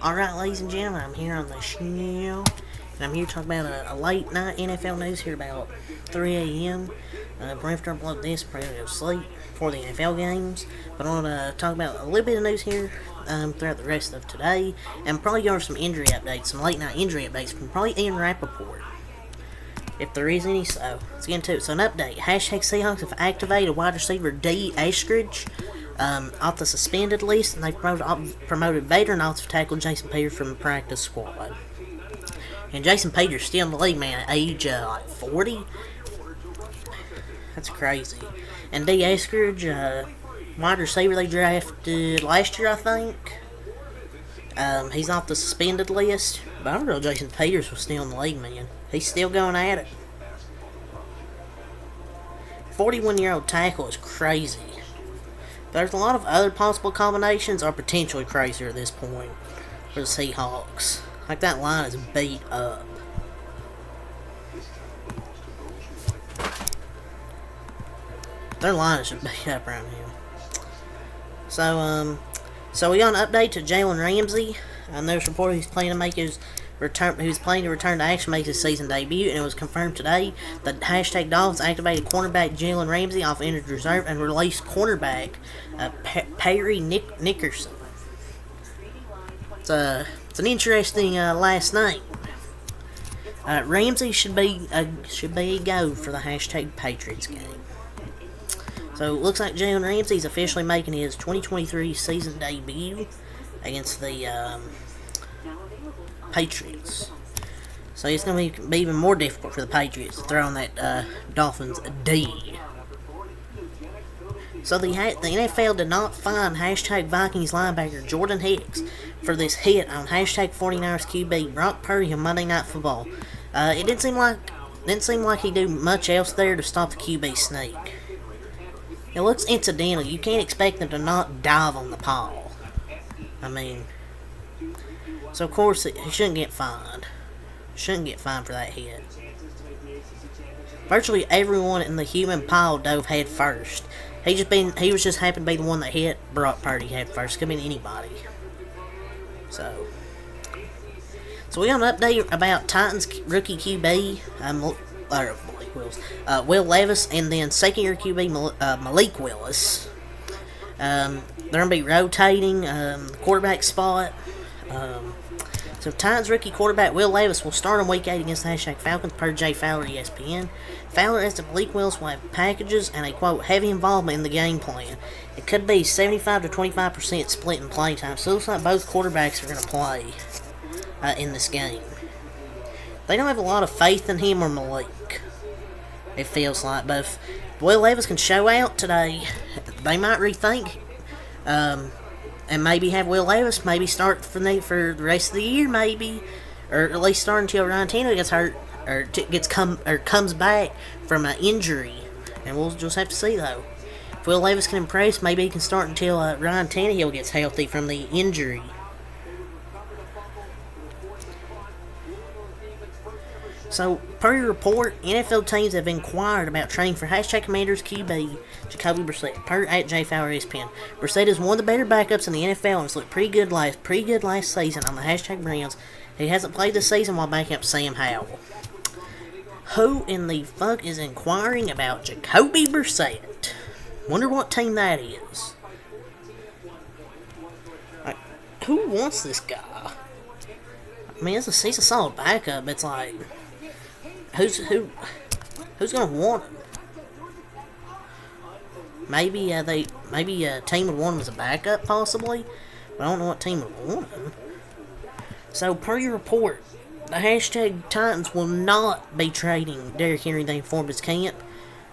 Alright, ladies and gentlemen, I'm here on the show, and I'm here to talk about a late night NFL news here about 3 a.m. Right after I upload this, probably go to sleep for the NFL games. But I want to talk about a little bit of news here throughout the rest of today, and probably go over some injury updates, some late night injury updates from probably Ian Rappaport, if there is any. So let's get into it. So an update: Seahawks have activated wide receiver D. Eskridge off the suspended list, and they promoted veteran offensive tackle Jason Peters from the practice squad. And Jason Peters still in the league, man, at age 40. That's crazy. And D. Eskridge, wide receiver they drafted last year, I think. He's off the suspended list, but I don't know Jason Peters was still in the league, man. He's still going at it. 41-year-old tackle is crazy. There's a lot of other possible combinations are potentially crazier at this point for the Seahawks. Like, that line is beat up. Their line is beat up around here. So we got an update to Jalen Ramsey. There's a report he's planning to make his return. He was planning to return to action, make his season debut, and it was confirmed today that Dolphins activated cornerback Jalen Ramsey off injured reserve and released cornerback Perry Nickerson. It's an interesting last name. Ramsey should be a go for the Patriots game. So it looks like Jalen Ramsey's officially making his 2023 season debut against the Patriots. So it's going to be even more difficult for the Patriots to throw on that Dolphins D. So the NFL did not fine Vikings linebacker Jordan Hicks for this hit on 49ers QB Brock Purdy on Monday Night Football. It didn't seem like he did much else there to stop the QB sneak. It looks incidental. You can't expect them to not dive on the ball. I mean, so of course he shouldn't get fined. Shouldn't get fined for that hit. Virtually everyone in the human pile dove head first. He was just happened to be the one that hit Brock Purdy head first. Could be anybody. So we got an update about Titans rookie QB Will Levis, and then second-year QB Malik Willis. They're going to be rotating the quarterback spot. So Titans rookie quarterback Will Levis will start on Week 8 against the Falcons per Jay Fowler, ESPN. Fowler estimates that Malik Willis will have packages and a, quote, heavy involvement in the game plan. It could be 75 to 25% split in play time, so it looks like both quarterbacks are going to play in this game. They don't have a lot of faith in him or Malik, it feels like, but if Will Levis can show out today, they might rethink and maybe have Will Levis maybe start for the rest of the year, maybe, or at least start until Ryan Tannehill gets hurt or comes back from an injury, and we'll just have to see though. If Will Levis can impress, maybe he can start until Ryan Tannehill gets healthy from the injury. So, per your report, NFL teams have inquired about training for Commanders QB Jacoby Brissett. Per at Jay Fowler ESPN, Brissett is one of the better backups in the NFL and has looked pretty good last season on the Browns. He hasn't played this season while backing up Sam Howell. Who in the fuck is inquiring about Jacoby Brissett? Wonder what team that is. Like, who wants this guy? I mean, he's a solid backup. It's like, who's gonna want him? Maybe a team would want him as a backup, possibly, but I don't know what team would want him. So, per your report, the Titans will not be trading Derrick Henry. They informed his camp.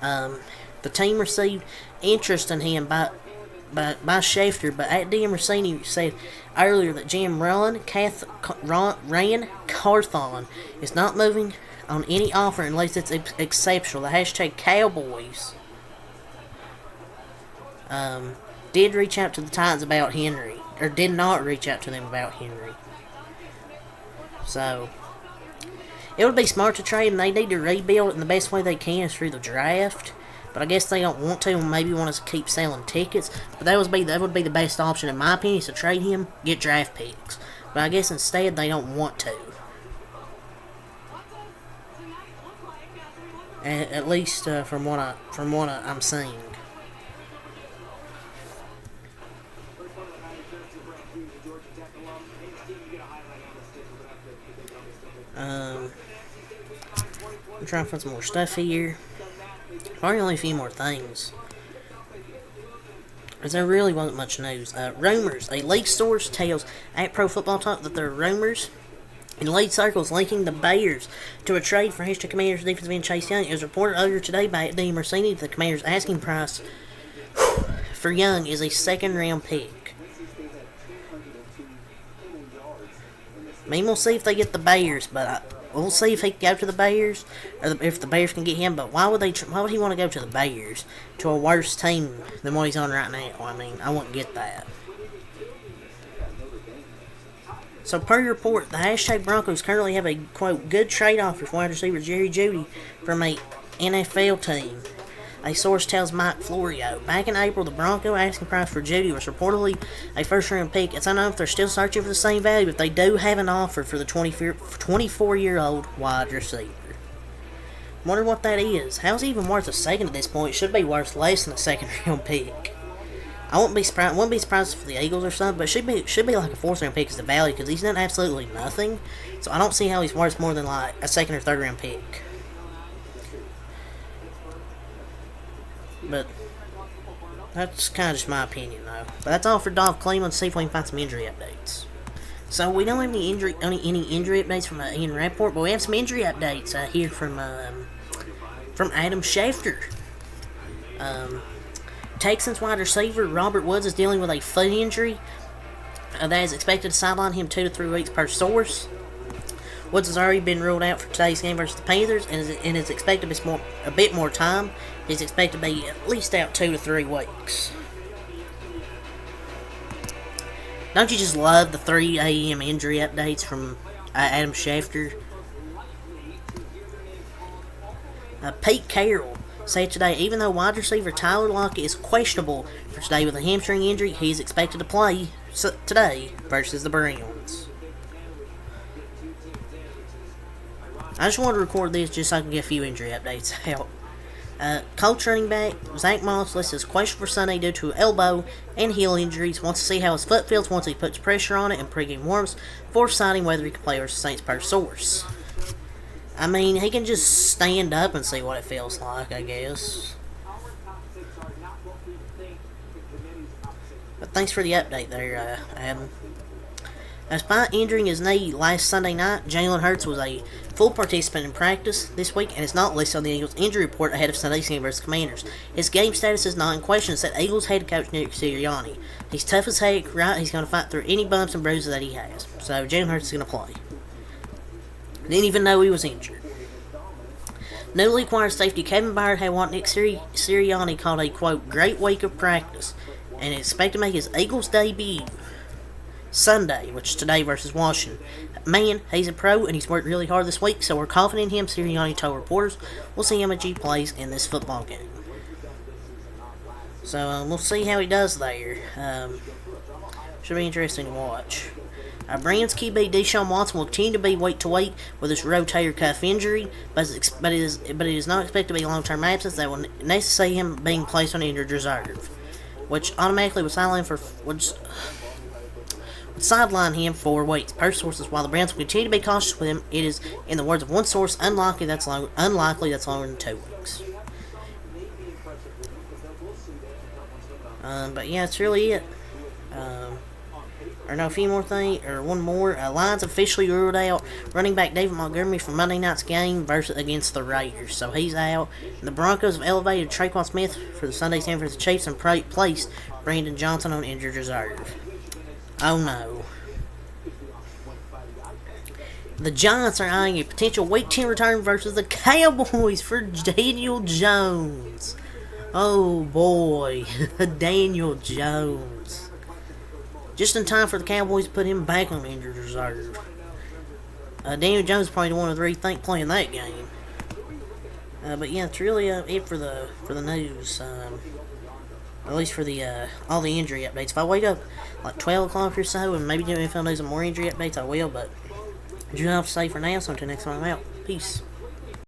The team received interest in him by Schefter, but at DM Rossini said earlier that GM Rand Carthon is not moving on any offer unless it's exceptional. The Cowboys did reach out to the Titans about Henry, or did not reach out to them about Henry. So it would be smart to trade him. They need to rebuild, and the best way they can is through the draft. But I guess they don't want to, and maybe want us to keep selling tickets. But that would be the best option, in my opinion, is to trade him, get draft picks. But I guess instead they don't want to. At least from what I'm seeing. I'm trying to find some more stuff here. Probably only a few more things. Because there really wasn't much news. Rumors. A leak source tells at Pro Football Talk that there are rumors in lead circles linking the Bears to a trade for Houston Commanders defensive end Chase Young. It was reported earlier today by Dean Mercini that the Commanders' asking price for Young is a second-round pick. I mean, we'll see if they get the Bears, but we'll see if he can go to the Bears, or if the Bears can get him. But why would he want to go to the Bears, to a worse team than what he's on right now? I mean, I wouldn't get that. So, per report, the hashtag Broncos currently have a, quote, good trade offer for wide receiver Jerry Jeudy from a NFL team. A source tells Mike Florio. Back in April, the Bronco asking price for Jeudy was reportedly a first-round pick. It's unknown if they're still searching for the same value, but they do have an offer for the 24-year-old wide receiver. Wonder what that is. How's he even worth a second at this point? It should be worth less than a second-round pick. I wouldn't be surprised for the Eagles or something, but it should be like a fourth-round pick is the value, because he's done absolutely nothing. So I don't see how he's worth more than like a second or third-round pick. But that's kind of just my opinion, though. But that's all for Dolph Cleveland. See if we can find some injury updates. So we don't have any injury updates from Ian Rappaport, but we have some injury updates here from Adam Schefter. Texans wide receiver Robert Woods is dealing with a foot injury that is expected to sideline him 2 to 3 weeks per source. Woods has already been ruled out for today's game versus the Panthers and is expected to miss a bit more time. He's expected to be at least out 2 to 3 weeks. Don't you just love the 3 a.m. injury updates from Adam Schefter? Pete Carroll said today, even though wide receiver Tyler Lockett is questionable for today with a hamstring injury, he is expected to play today versus the Browns. I just wanted to record this just so I can get a few injury updates out. Colts running back Zach Moss listed as questionable for Sunday due to elbow and heel injuries. Wants to see how his foot feels once he puts pressure on it in pregame warms before deciding whether he can play versus Saints per source. I mean, he can just stand up and see what it feels like, I guess. But thanks for the update there, Adam. Despite injuring his knee last Sunday night, Jalen Hurts was a full participant in practice this week and is not listed on the Eagles' injury report ahead of Sunday's game versus Commanders. His game status is not in question, said Eagles head coach Nick Sirianni. He's tough as heck, right? He's going to fight through any bumps and bruises that he has. So Jalen Hurts is going to play. Didn't even know he was injured. Newly acquired safety Kevin Byard had what Nick Sirianni called a, quote, great week of practice and is expected to make his Eagles debut Sunday, which is today versus Washington. Man, he's a pro and he's worked really hard this week, so we're confident in him, Sirianni told reporters. We'll see how much he plays in this football game. So we'll see how he does there. Should be interesting to watch. Browns QB Deshaun Watson will continue to be week to week with his rotator cuff injury, but it is not expected to be long-term absence that will necessitate him being placed on injured reserve, which automatically would sideline him for weeks. Per sources, while the Browns will continue to be cautious with him, it is, in the words of one source, unlikely that's longer than 2 weeks. But yeah, that's really it. A few more things, or one more. Lions officially ruled out running back David Montgomery for Monday night's game against the Raiders, so he's out. The Broncos have elevated Traquan Smith for the Sunday San Francisco Chiefs and placed Brandon Johnson on injured reserve. Oh no. The Giants are eyeing a potential Week 10 return versus the Cowboys for Daniel Jones. Oh boy, Daniel Jones. Just in time for the Cowboys to put him back on injured reserve. Daniel Jones is probably the one of the rethink playing that game. But yeah, it's really it for the news. At least for the all the injury updates. If I wake up like 12 o'clock or so and maybe if I do some more injury updates, I will. But you have to say for now, so until next time I'm out. Peace.